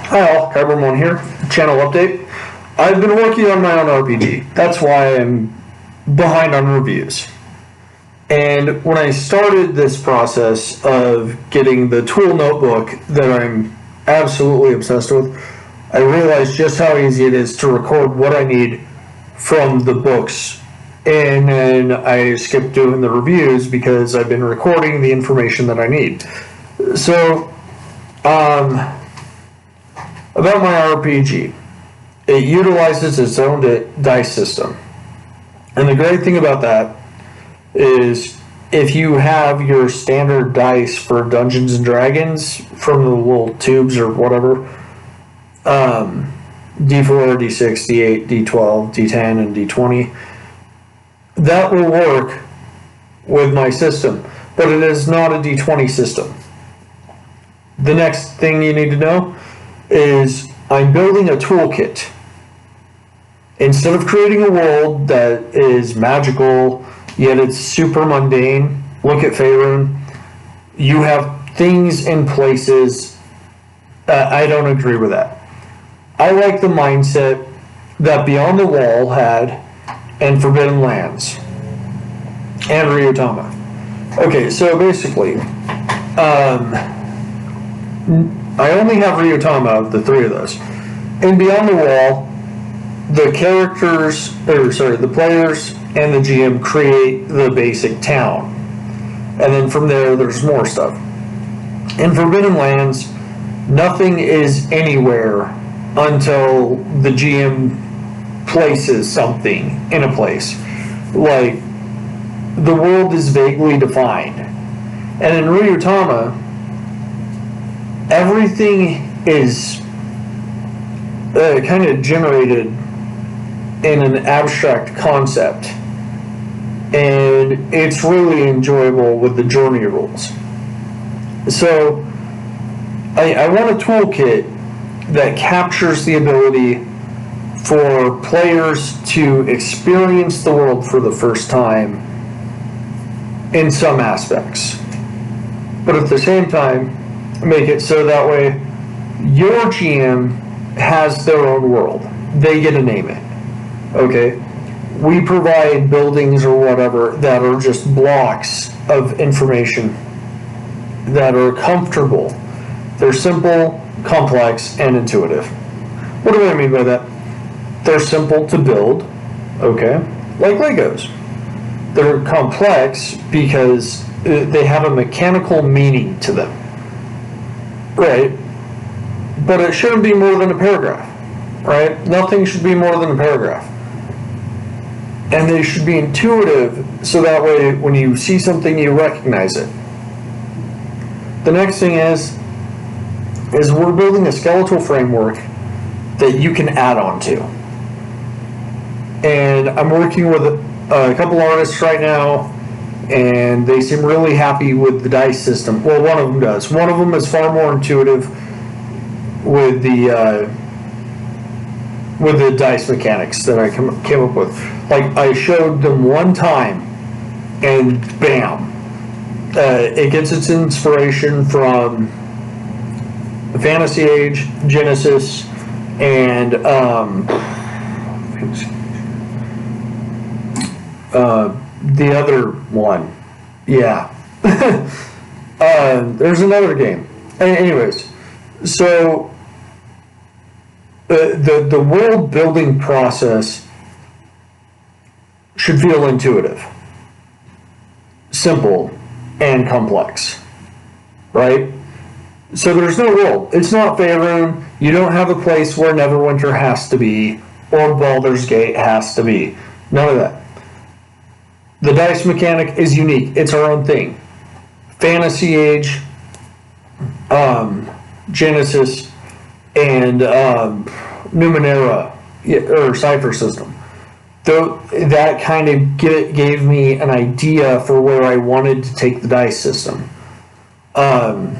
Hi all, Kyber1 here, channel update. I've been working on my own RPG. That's why I'm behind on reviews. And when I started this process of getting the tool notebook that I'm absolutely obsessed with, I realized just how easy it is to record what I need from the books. And then I skipped doing the reviews because I've been recording the information that I need. So, about my RPG, it utilizes its own dice system. And the great thing about that is if you have your standard dice for Dungeons and Dragons from the little tubes or whatever, D4, D6, D8, D12, D10, and D20, that will work with my system, but it is not a D20 system. The next thing you need to know is I'm building a toolkit. Instead of creating a world that is magical, yet it's super mundane, look at Faerun, you have things in places. I don't agree with that. I like the mindset that Beyond the Wall had and Forbidden Lands and Ryutama. Okay, so basically, I only have Ryutama of the three of those. In Beyond the Wall, the players and the GM create the basic town. And then from there, there's more stuff. In Forbidden Lands, nothing is anywhere until the GM places something in a place. Like, the world is vaguely defined. And in Ryutama, everything is kind of generated in an abstract concept, and it's really enjoyable with the journey rules. So I want a toolkit that captures the ability for players to experience the world for the first time in some aspects, but at the same time make it so that way your GM has their own world. They get to name it. Okay? We provide buildings or whatever that are just blocks of information that are comfortable. They're simple, complex, and intuitive. What do I mean by that? They're simple to build, okay? Like Legos. They're complex because they have a mechanical meaning to them. Right, but it shouldn't be more than a paragraph, right? Nothing should be more than a paragraph. And they should be intuitive, so that way when you see something, you recognize it. The next thing is we're building a skeletal framework that you can add on to. And I'm working with a couple artists right now, and they seem really happy with the dice system. Well, one of them does. One of them is far more intuitive with the dice mechanics that I came up with. Like, I showed them one time, and bam, it gets its inspiration from Fantasy Age, Genesis, and the other one. Yeah. There's another game. Anyways, so the world building process should feel intuitive, simple, and complex, right? So there's no world. It's not Faerun. You don't have a place where Neverwinter has to be or Baldur's Gate has to be. None of that. The dice mechanic is unique. It's our own thing. Fantasy Age, Genesis, and Numenera, or Cypher System. That kind of gave me an idea for where I wanted to take the dice system. And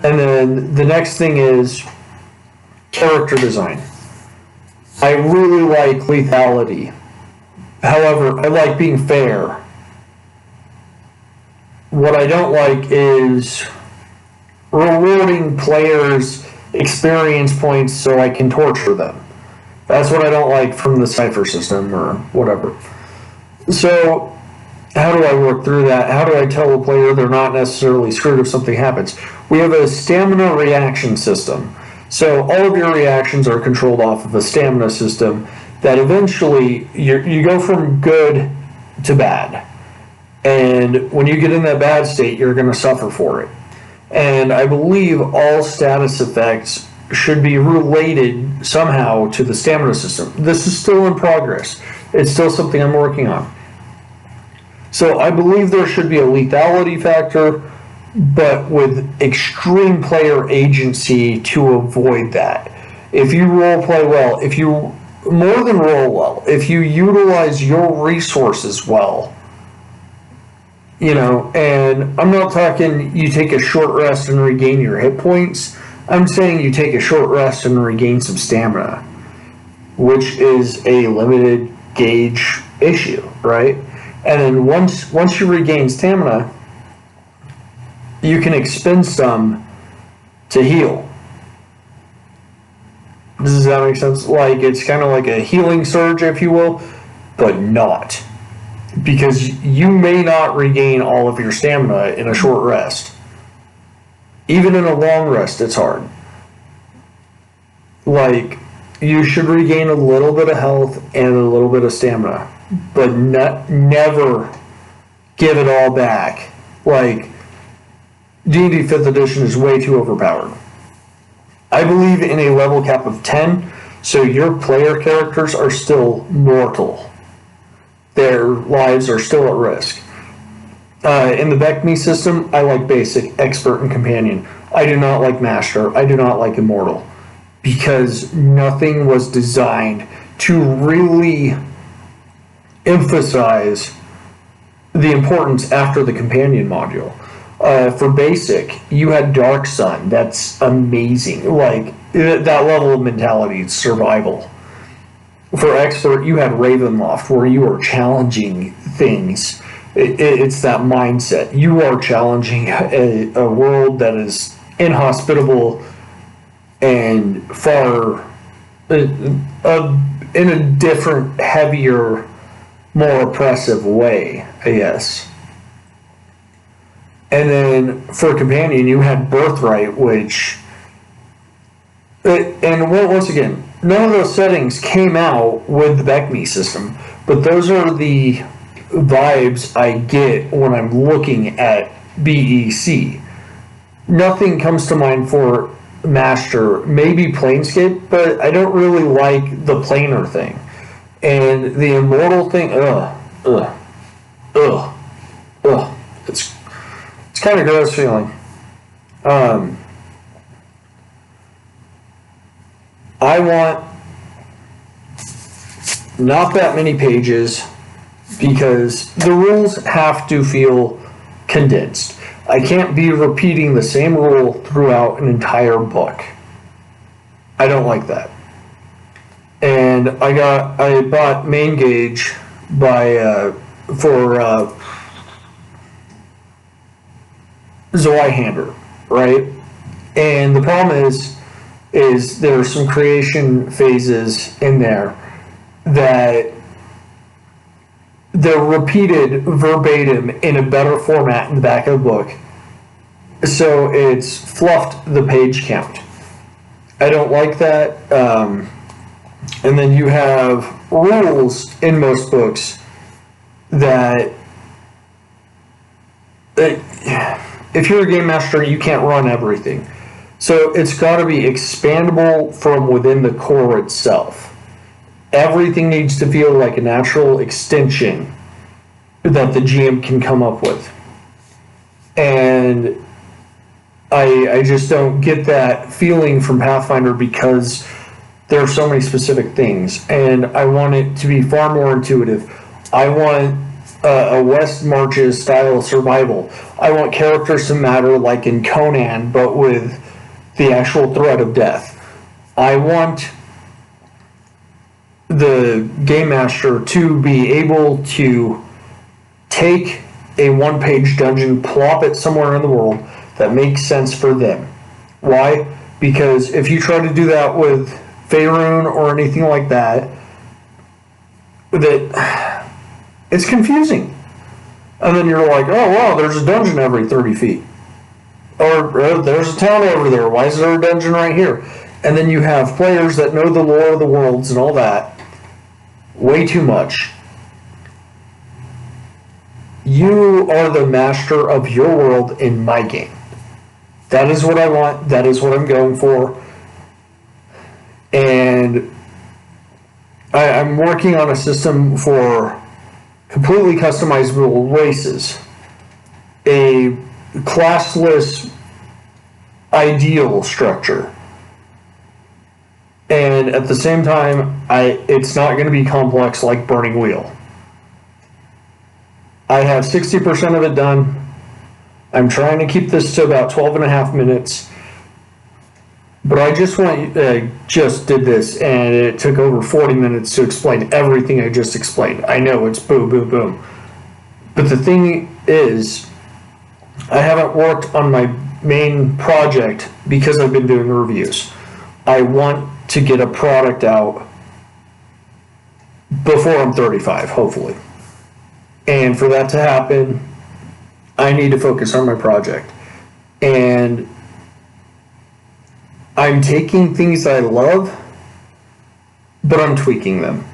then the next thing is character design. I really like lethality. However, I like being fair. What I don't like is rewarding players experience points so I can torture them. That's what I don't like from the Cypher system or whatever. So, how do I work through that? How do I tell a player they're not necessarily screwed if something happens? We have a stamina reaction system. So all of your reactions are controlled off of a stamina system that eventually you go from good to bad. And when you get in that bad state, you're going to suffer for it. And I believe all status effects should be related somehow to the stamina system. This is still in progress. It's still something I'm working on. So I believe there should be a lethality factor, but with extreme player agency to avoid that. If you role play well, if you more than roll well, if you utilize your resources well, and I'm not talking you take a short rest and regain your hit points. I'm saying you take a short rest and regain some stamina, which is a limited gauge issue, right? And then once you regain stamina, you can expend some to heal. Does that make sense? Like, it's kind of like a healing surge, if you will, but not. Because you may not regain all of your stamina in a short rest. Even in a long rest, it's hard. Like, you should regain a little bit of health and a little bit of stamina, but never give it all back. Like, D&D 5th edition is way too overpowered. I believe in a level cap of 10, so your player characters are still mortal. Their lives are still at risk. In the BECME system, I like basic, expert, and companion. I do not like master. I do not like immortal. Because nothing was designed to really emphasize the importance after the companion module. For basic, you had Dark Sun. That's amazing. Like, that level of mentality, it's survival. For expert, you had Ravenloft, where you are challenging things. It's that mindset. You are challenging a world that is inhospitable and far in a different, heavier, more oppressive way, I guess. And then for companion, you had Birthright, which, and once again, none of those settings came out with the BECME system, but those are the vibes I get when I'm looking at BEC. Nothing comes to mind for Master, maybe Planescape, but I don't really like the planar thing. And the Immortal thing, it's kind of gross feeling. I want not that many pages because the rules have to feel condensed. I can't be repeating the same rule throughout an entire book. I don't like that. And I bought Main Gauge for Zweihander, right? And the problem is there are some creation phases in there that they're repeated verbatim in a better format in the back of the book. So it's fluffed the page count. I don't like that. And then you have rules in most books that if you're a game master, you can't run everything. So it's got to be expandable from within the core itself. Everything needs to feel like a natural extension that the GM can come up with. And I just don't get that feeling from Pathfinder because there are so many specific things. And I want it to be far more intuitive. I want a West Marches style survival. I want characters to matter like in Conan, but with the actual threat of death. I want the game master to be able to take a one-page dungeon, plop it somewhere in the world, that makes sense for them. Why? Because if you try to do that with Faerun or anything like that, it's confusing. And then you're like, oh wow, there's a dungeon every 30 feet. Or there's a town over there. Why is there a dungeon right here? And then you have players that know the lore of the worlds and all that way too much. You are the master of your world in my game. That is what I want. That is what I'm going for. And I'm working on a system for completely customizable races. A classless ideal structure. And at the same time, it's not going to be complex like Burning Wheel. I have 60% of it done. I'm trying to keep this to about 12 and a half minutes. But I just did this, and it took over 40 minutes to explain everything I just explained. I know it's boom, boom, boom. But the thing is, I haven't worked on my main project because I've been doing reviews. I want to get a product out before I'm 35, hopefully. And for that to happen, I need to focus on my project. And I'm taking things I love, but I'm tweaking them.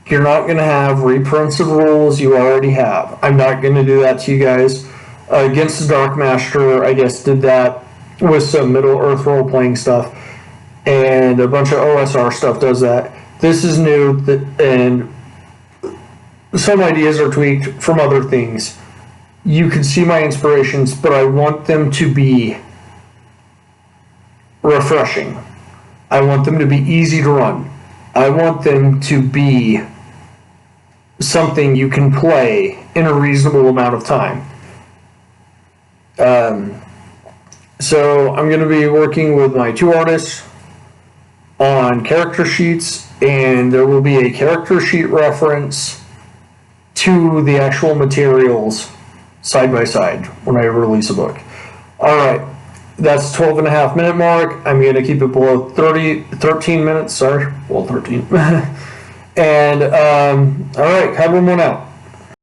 You're not going to have reprints of rules you already have. I'm not going to do that to you guys. Against the Dark Master, I guess, did that with some Middle-earth role-playing stuff. And a bunch of OSR stuff does that. This is new, and some ideas are tweaked from other things. You can see my inspirations, but I want them to be refreshing. I want them to be easy to run. I want them to be something you can play in a reasonable amount of time. So I'm going to be working with my two artists on character sheets, and there will be a character sheet reference to the actual materials side by side when I release a book. Alright, that's 12 and a half minute mark. I'm going to keep it below 13 minutes, sorry. Well, 13. And, alright, have one more out.